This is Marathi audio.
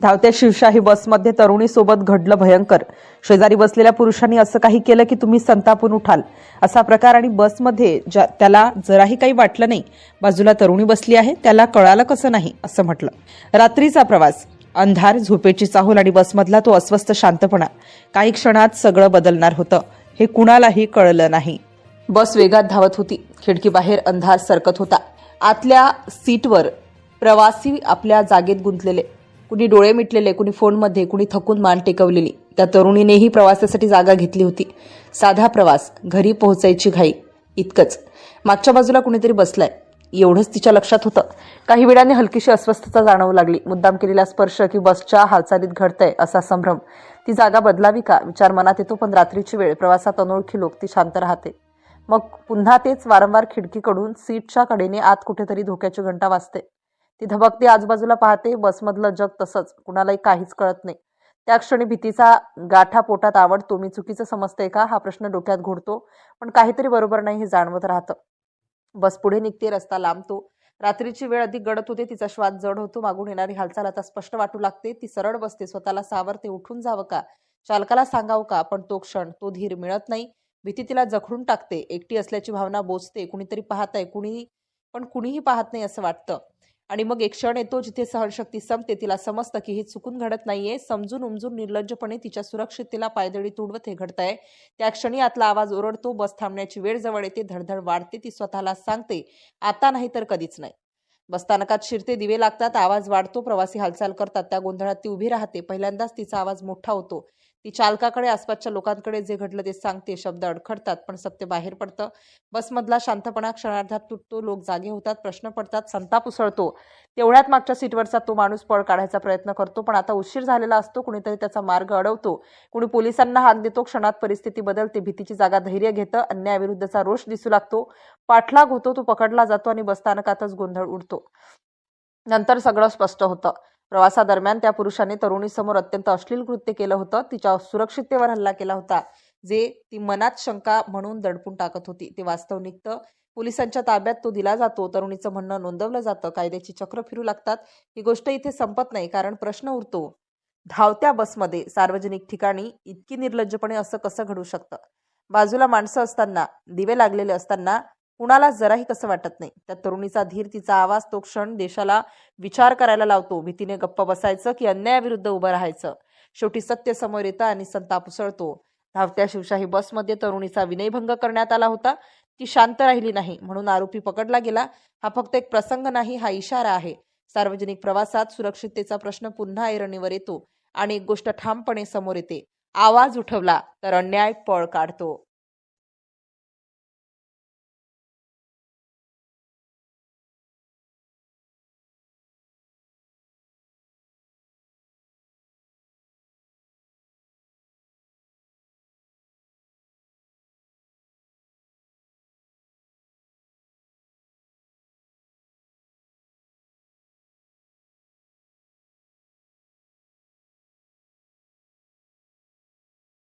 धावत्या शिवशाही बसमध्ये तरुणीसोबत घडलं भयंकर. शेजारी बसलेल्या पुरुषांनी असं काही केलं की तुम्ही संतापून उठाल असा प्रकार. आणि बसमध्ये त्याला जराही काही वाटलं नाही. बाजूला तरुणी बसली आहे, त्याला कळालं कसं नाही असं म्हटलं. रात्रीचा प्रवास, अंधार, झोपेची चाहूल आणि बसमधला तो अस्वस्थ शांतपणा. काही क्षणात सगळं बदलणार होतं हे कुणालाही कळलं नाही. बस वेगात धावत होती. खिडकीबाहेर अंधार सरकत होता. आतल्या सीटवर प्रवासी आपल्या जागेत गुंतलेले, कुणी डोळे मिटलेले, कुणी फोनमध्ये, कुणी थकून मान टेकवलेली. त्या तरुणीनेही प्रवासासाठी जागा घेतली होती. साधा प्रवास, घरी पोहोचायची घाई, इतकंच. मागच्या बाजूला कुणीतरी बसलाय एवढंच तिच्या लक्षात होतं. काही वेळाने हलकीशी अस्वस्थता जाणवू लागली. मुद्दाम केलेला स्पर्श की बसच्या हालचालीत घडतंय असा संभ्रम. ती जागा बदलावी का विचार मनात येतो. पण रात्रीची वेळ, प्रवासात अनोळखी लोक, ती शांत राहते. मग पुन्हा तेच वारंवार. खिडकीकडून सीटच्या कडेने आत कुठेतरी धोक्याची घंटा वाजते. ती धबकते, आजूबाजूला पाहते. बसमधलं जग तसंच, कुणालाही काहीच कळत नाही. त्या क्षणी भीतीचा गाठा पोटात आवडतो. मी चुकीचं समजते का हा प्रश्न डोक्यात घोळतो. पण काहीतरी बरोबर नाही हे जाणवत राहतं. बस पुढे निघते, रस्ता लांबतो. रात्रीची वेळ अधिक गडद होते. तिचा श्वास जड होतो. मागून येणारी हालचाल आता स्पष्ट वाटू लागते. ती सरळ बसते, स्वतःला सावरते. उठून जावं का, चालकाला सांगावं का, पण तो क्षण, तो धीर मिळत नाही. भीती तिला जखडून टाकते. एकटी असल्याची भावना बोचते. कुणीतरी पाहतंय, कुणीही पाहत नाही असं वाटतं. आणि मग एक क्षण येतो जिथे सहनशक्ती संपते. तिला समजतं की हे चुकून घडत नाहीये. समजून उमजून निर्लज्जपणे तिच्या सुरक्षिततेला पायदळी तुडवत हे घडतंय. त्या क्षणी आतला आवाज ओरडतो. बस थांबण्याची वेळ जवळ येते. धडधड वाढते. ती स्वतःला सांगते, आता नाही तर कधीच नाही. बसस्थानकात शिरते. दिवे लागतात. आवाज वाढतो. प्रवासी हालचाल करतात. त्या गोंधळात ती उभी राहते. पहिल्यांदाच तिचा आवाज मोठा होतो. ती चालकाकडे, आसपासच्या लोकांकडे जे घडलं ते सांगते. शब्द अडखडतात, पण सत्य बाहेर पडतं. बसमधला शांतपणा क्षणार्धात तुटतो. लोक जागे होतात. प्रश्न पडतात. संताप उसळतो. तेवढ्यात मागच्या सीटवरचा तो माणूस पळ काढायचा प्रयत्न करतो, पण आता उशीर झालेला असतो. कुणीतरी त्याचा मार्ग अडवतो. कुणी पोलिसांना हाक देतो. क्षणात परिस्थिती बदलते. भीतीची जागा धैर्य घेतं. अन्यायाविरुद्धचा रोष दिसू लागतो. पाठलाग होतो. तो पकडला जातो आणि बसस्थानकातच गोंधळ उडतो. नंतर सगळं स्पष्ट होतं. प्रवासादरम्यान त्या पुरुषाने तरुणीसमोर अत्यंत अश्लील कृत्य केलं होतं. तिच्या सुरक्षिततेवर हल्ला केला होता, जे ती मनात शंका म्हणून दडपून टाकत होती. ते वास्तव निघतं. पोलिसांच्या ताब्यात तो दिला जातो. तरुणीचं म्हणणं नोंदवलं जातं. कायद्याची चक्र फिरू लागतात. ही गोष्ट इथे संपत नाही, कारण प्रश्न उरतो, धावत्या बसमध्ये, सार्वजनिक ठिकाणी इतकी निर्लज्जपणे असं कसं घडू शकतं? बाजूला माणसं असताना, दिवे लागलेले असताना कुणाला जराही कसं वाटत नाही. त्या तरुणीचा धीर, तिचा आवाज, तो क्षण देशाला विचार करायला लावतो. भीतीने गप्प बसायचं की अन्यायाविरुद्ध उभं राहायचं? शेवटी सत्य समोर येतं आणि संताप उसळतो. धावत्या शिवशाही बसमध्ये तरुणीचा विनयभंग करण्यात आला होता. ती शांत राहिली नाही म्हणून आरोपी पकडला गेला. हा फक्त एक प्रसंग नाही, हा इशारा आहे. सार्वजनिक प्रवासात सुरक्षिततेचा प्रश्न पुन्हा ऐरणीवर येतो आणि एक गोष्ट ठामपणे समोर येते, आवाज उठवला तर अन्याय पळ काढतो.